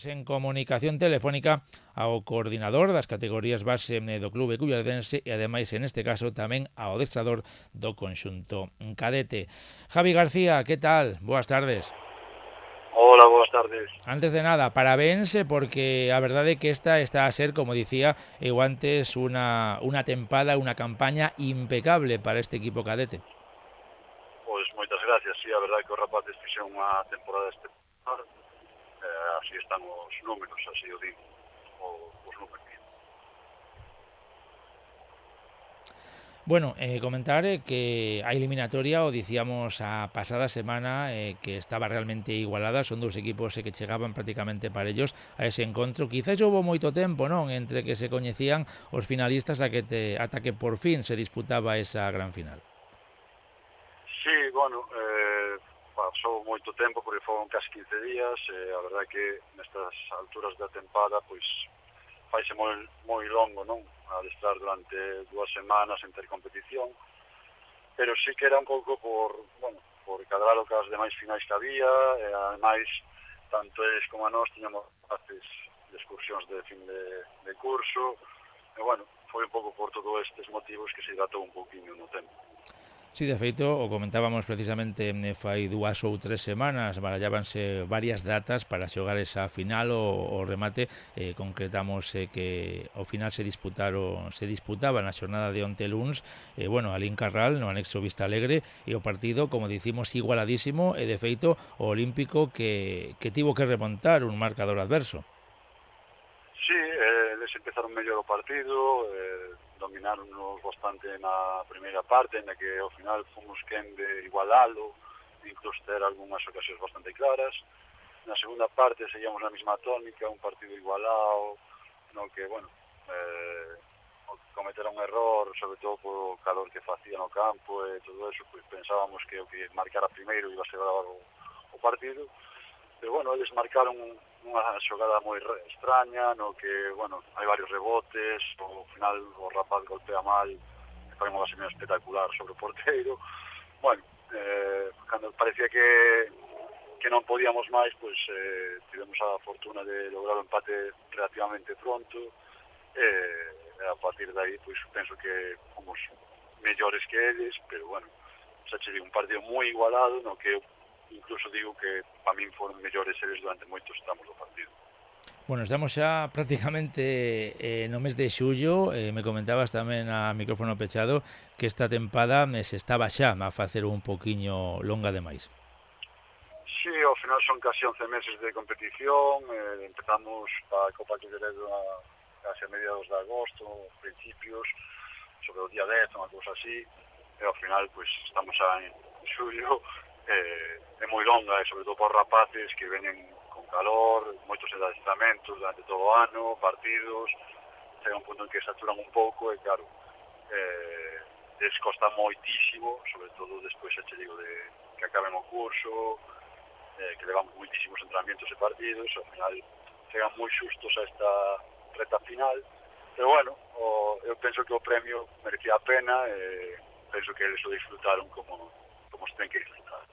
En comunicación telefónica ao coordinador das categorías base do clube cullardense e ademais en este caso tamén ao adestrador do conxunto cadete. Javi García, que tal? Boas tardes. Hola, boas tardes. Antes de nada, parabéns porque a verdade é que esta está a ser, como dicía eu antes, unha tempada, unha campaña impecable para este equipo cadete. Pois moitas gracias, sí, a verdade que os rapaces fixeron unha temporada espectacular, así están os números, así o digo, os números. Bueno, comentar que a eliminatoria, o dicíamos a pasada semana, que estaba realmente igualada, son dous equipos que chegaban prácticamente para ellos a ese encontro. Quizás houve moito tempo, non, entre que se coñecían os finalistas ata que por fin se disputaba esa gran final. Sí, bueno, pasou moito tempo porque foron casi 15 días, a verdade que nestas alturas da tempada, pois faise moi longo, non? Adestrar durante 2 semanas en ter competición, pero sí que era un pouco por cadrar o que as demais finais que había, e ademais, tanto eles como a nós tiñamos haces de excursións de fin de curso, e bueno, foi un pouco por todos estes motivos que se dilatou un pouquinho no tempo. Sí, de feito, o comentábamos precisamente fai 2 ou 3 semanas, barallábanse varias datas para xogar esa final o remate, concretamos que ao final se disputaba na xornada de onte luns, bueno, alí en Carral, no anexo Vista Alegre, e o partido, como dicimos, igualadísimo, e de feito o Olímpico que tivo que remontar un marcador adverso. Sí, eles empezaron mellor o partido, dominaronnos bastante na primeira parte, na que ao final fomos quen de igualalo, incluso ter algunhas ocasións bastante claras. Na segunda parte seguíamos na mesma tónica, un partido igualado, no que, bueno, cometer un error, sobre todo polo calor que facía no campo e todo eso, pois pensábamos que o que marcara primeiro iba a ser o partido. Pero, bueno, eles marcaron unha xogada moi extraña, no que, bueno, hai varios rebotes, ao final o rapaz golpea mal, e fai unha base espectacular sobre o porteiro. Bueno, cando parecía que non podíamos máis, pois tivemos a fortuna de lograr o empate relativamente pronto, e a partir de aí, pois penso que fomos mellores que eles, pero, bueno, xa che digo, un partido moi igualado, no que incluso digo que para min foron mellores eles durante moitos tramos do partido. Bueno, estamos xa prácticamente no mes de xullo, me comentabas tamén a micrófono pechado que esta tempada se estaba xa a facer un poquiño longa demais. Sí, ao final son casi 11 meses de competición, empezamos a Copa Quilleredo casi a mediados de agosto, principios, sobre o día 10, unha cousa así, e ao final pois estamos xa en xullo, é moi longa, e sobre todo por rapaces que venen con calor, moitos adestramentos durante todo o ano, partidos, chega un punto en que saturan un pouco, e claro, les costa moitísimo, sobre todo despois, xa che digo, de que acaben o curso, que levamos moitísimos entrenamientos e partidos, ao final chegan moi xustos a esta reta final, pero bueno, eu penso que o premio merecía a pena, e penso que eles o disfrutaron como se ten que disfrutar.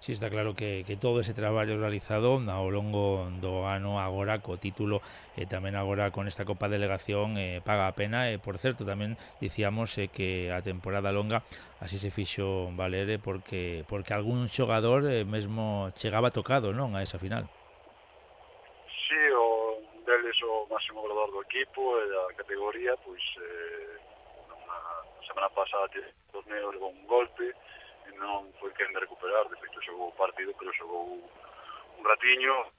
Sí, está claro que todo ese traballo realizado ao longo do ano agora co título e tamén agora con esta Copa Delegación paga a pena e, por certo, tamén dicíamos que a temporada longa así se fixo valer porque algún xogador mesmo chegaba tocado, non, a esa final. Sí, o deles o máximo goleador do equipo e da categoría, pois na semana pasada o torneo levou un golpe, non foi quen de recuperar, de feito xogou o partido, pero xogou un ratiño,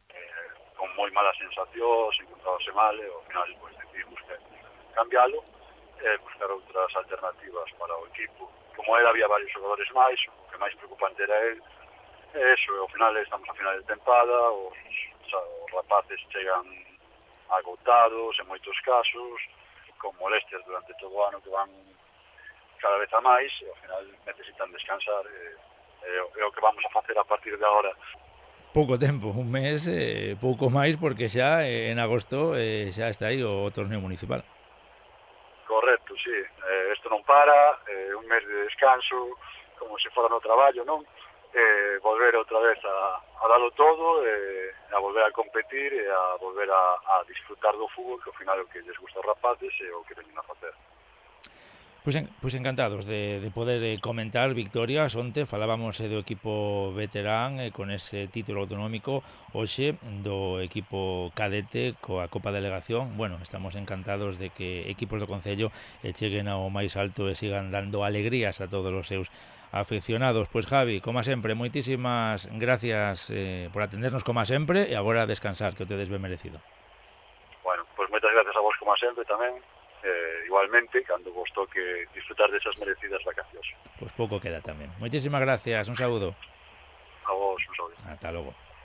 con moi malas sensacións, encontrábase mal, e ao final pues, decidimos cambialo, buscar outras alternativas para o equipo. Como era, había varios xogadores máis, o que máis preocupante era el, e eso, ao final estamos a final de tempada, os rapaces chegan agotados en moitos casos, con molestias durante todo o ano que van cada vez a máis, e ao final necesitan descansar, é o que vamos a facer a partir de agora. Pouco tempo, un mes, pouco máis, porque xa en agosto xa está aí o torneo municipal. Correcto, sí, isto non para, un mes de descanso, como se fora no traballo, non? Volver outra vez a dalo todo, a volver a competir e a volver a disfrutar do fútbol, que ao final é o que lles gusta aos rapaces e o que veñen a facer. Pois encantados de poder comentar victorias. Onte falábamos do equipo veterán con ese título autonómico, hoxe do equipo cadete coa Copa Delegación. Bueno, estamos encantados de que equipos do Concello cheguen ao máis alto e sigan dando alegrías a todos os seus aficionados. Pois Javi, como sempre, moitísimas gracias por atendernos como sempre e agora a descansar, que o tedes ben merecido. Bueno, pois moitas gracias a vos como sempre tamén. Igualmente, cando vos toque disfrutar desas merecidas vacacións. Pois pouco queda tamén. Moitísimas gracias, un saúdo. A vos, un saúdo. Ata logo.